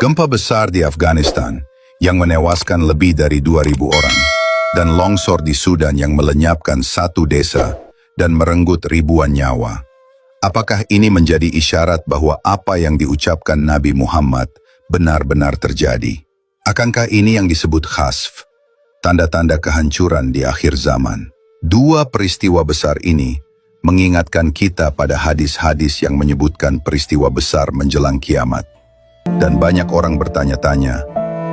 Gempa besar di Afghanistan yang menewaskan lebih dari 2.000 orang dan longsor di Sudan yang melenyapkan satu desa dan merenggut ribuan nyawa. Apakah ini menjadi isyarat bahwa apa yang diucapkan Nabi Muhammad benar-benar terjadi? Akankah ini yang disebut khasf, tanda-tanda kehancuran di akhir zaman? Dua peristiwa besar ini mengingatkan kita pada hadis-hadis yang menyebutkan peristiwa besar menjelang kiamat. Dan banyak orang bertanya-tanya,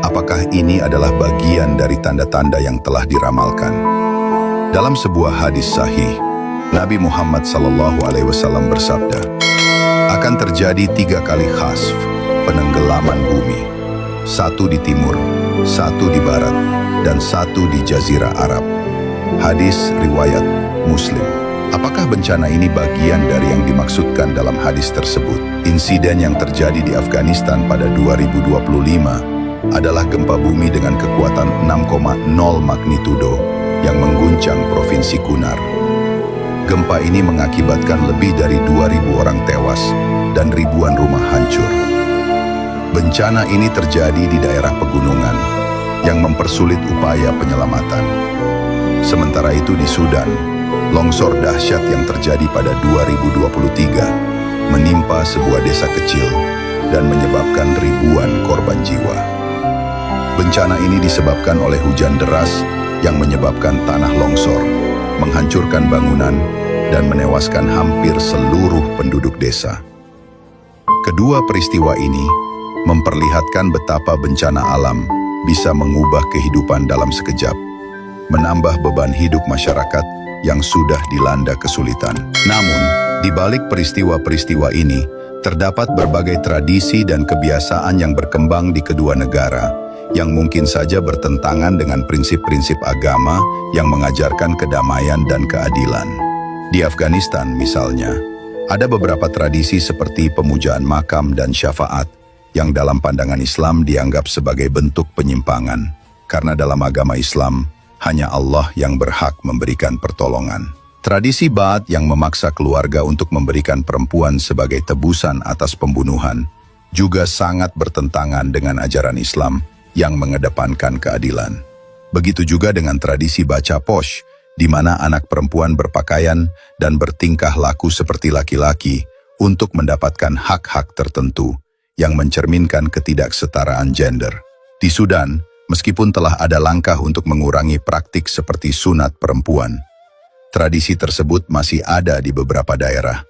apakah ini adalah bagian dari tanda-tanda yang telah diramalkan? Dalam sebuah hadis sahih, Nabi Muhammad SAW bersabda, akan terjadi 3 kali khasf, penenggelaman bumi. 1 di timur, 1 di barat, dan 1 di Jazirah Arab. Hadis riwayat Muslim. Apakah bencana ini bagian dari yang dimaksudkan dalam hadis tersebut? Insiden yang terjadi di Afghanistan pada 2025 adalah gempa bumi dengan kekuatan 6,0 magnitudo yang mengguncang Provinsi Kunar. Gempa ini mengakibatkan lebih dari 2.000 orang tewas dan ribuan rumah hancur. Bencana ini terjadi di daerah pegunungan yang mempersulit upaya penyelamatan. Sementara itu di Sudan, longsor dahsyat yang terjadi pada 2023 menimpa sebuah desa kecil dan menyebabkan ribuan korban jiwa. Bencana ini disebabkan oleh hujan deras yang menyebabkan tanah longsor, menghancurkan bangunan, dan menewaskan hampir seluruh penduduk desa. Kedua peristiwa ini memperlihatkan betapa bencana alam bisa mengubah kehidupan dalam sekejap, menambah beban hidup masyarakat yang sudah dilanda kesulitan. Namun, di balik peristiwa-peristiwa ini, terdapat berbagai tradisi dan kebiasaan yang berkembang di kedua negara, yang mungkin saja bertentangan dengan prinsip-prinsip agama yang mengajarkan kedamaian dan keadilan. Di Afghanistan misalnya, ada beberapa tradisi seperti pemujaan makam dan syafaat, yang dalam pandangan Islam dianggap sebagai bentuk penyimpangan, karena dalam agama Islam, hanya Allah yang berhak memberikan pertolongan. Tradisi Ba'ath yang memaksa keluarga untuk memberikan perempuan sebagai tebusan atas pembunuhan juga sangat bertentangan dengan ajaran Islam yang mengedepankan keadilan. Begitu juga dengan tradisi baca posh, di mana anak perempuan berpakaian dan bertingkah laku seperti laki-laki untuk mendapatkan hak-hak tertentu yang mencerminkan ketidaksetaraan gender. Di Sudan, meskipun telah ada langkah untuk mengurangi praktik seperti sunat perempuan, tradisi tersebut masih ada di beberapa daerah,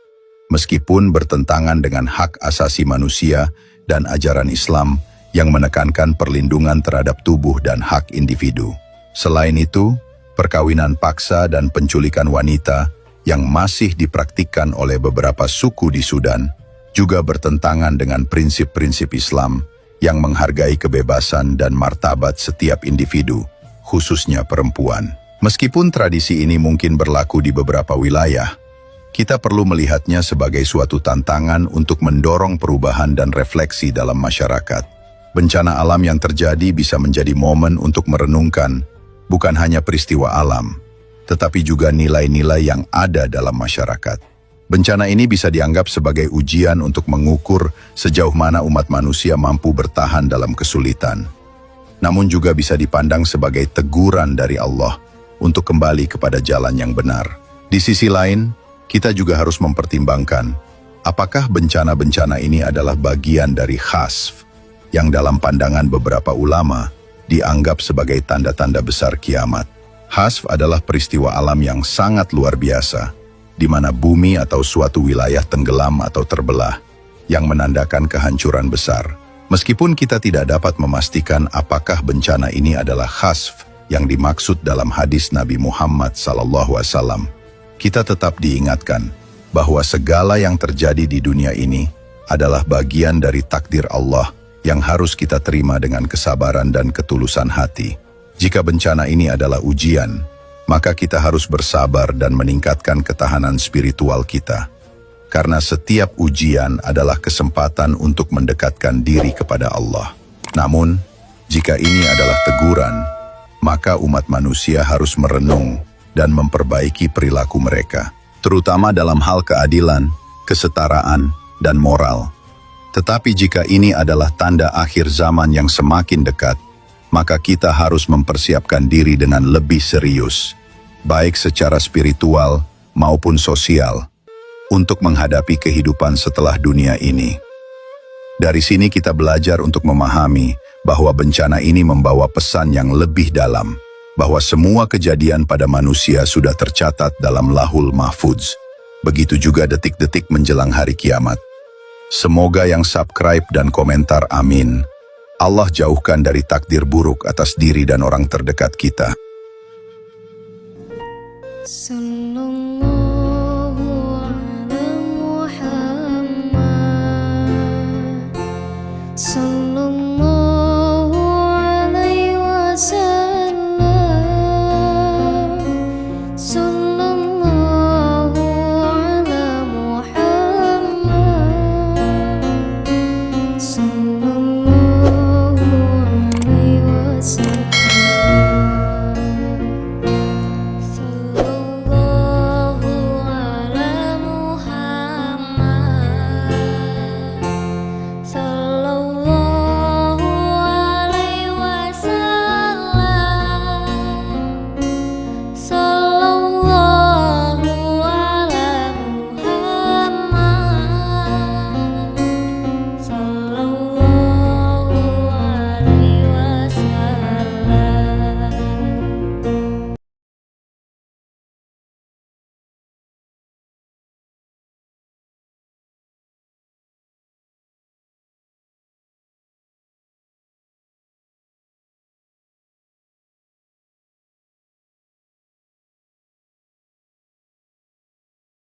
meskipun bertentangan dengan hak asasi manusia dan ajaran Islam yang menekankan perlindungan terhadap tubuh dan hak individu. Selain itu, perkawinan paksa dan penculikan wanita yang masih dipraktikkan oleh beberapa suku di Sudan juga bertentangan dengan prinsip-prinsip Islam yang menghargai kebebasan dan martabat setiap individu, khususnya perempuan. Meskipun tradisi ini mungkin berlaku di beberapa wilayah, kita perlu melihatnya sebagai suatu tantangan untuk mendorong perubahan dan refleksi dalam masyarakat. Bencana alam yang terjadi bisa menjadi momen untuk merenungkan bukan hanya peristiwa alam, tetapi juga nilai-nilai yang ada dalam masyarakat. Bencana ini bisa dianggap sebagai ujian untuk mengukur sejauh mana umat manusia mampu bertahan dalam kesulitan. Namun juga bisa dipandang sebagai teguran dari Allah untuk kembali kepada jalan yang benar. Di sisi lain, kita juga harus mempertimbangkan apakah bencana-bencana ini adalah bagian dari khasf yang dalam pandangan beberapa ulama dianggap sebagai tanda-tanda besar kiamat. Khasf adalah peristiwa alam yang sangat luar biasa, di mana bumi atau suatu wilayah tenggelam atau terbelah, yang menandakan kehancuran besar. Meskipun kita tidak dapat memastikan apakah bencana ini adalah khasf yang dimaksud dalam hadis Nabi Muhammad SAW, kita tetap diingatkan bahwa segala yang terjadi di dunia ini adalah bagian dari takdir Allah yang harus kita terima dengan kesabaran dan ketulusan hati. Jika bencana ini adalah ujian, maka kita harus bersabar dan meningkatkan ketahanan spiritual kita. Karena setiap ujian adalah kesempatan untuk mendekatkan diri kepada Allah. Namun, jika ini adalah teguran, maka umat manusia harus merenung dan memperbaiki perilaku mereka, terutama dalam hal keadilan, kesetaraan, dan moral. Tetapi jika ini adalah tanda akhir zaman yang semakin dekat, maka kita harus mempersiapkan diri dengan lebih serius, baik secara spiritual maupun sosial, untuk menghadapi kehidupan setelah dunia ini. Dari sini kita belajar untuk memahami bahwa bencana ini membawa pesan yang lebih dalam, bahwa semua kejadian pada manusia sudah tercatat dalam Lahul Mahfudz. Begitu juga detik-detik menjelang hari kiamat. Semoga yang subscribe dan komentar amin. Allah jauhkan dari takdir buruk atas diri dan orang terdekat kita.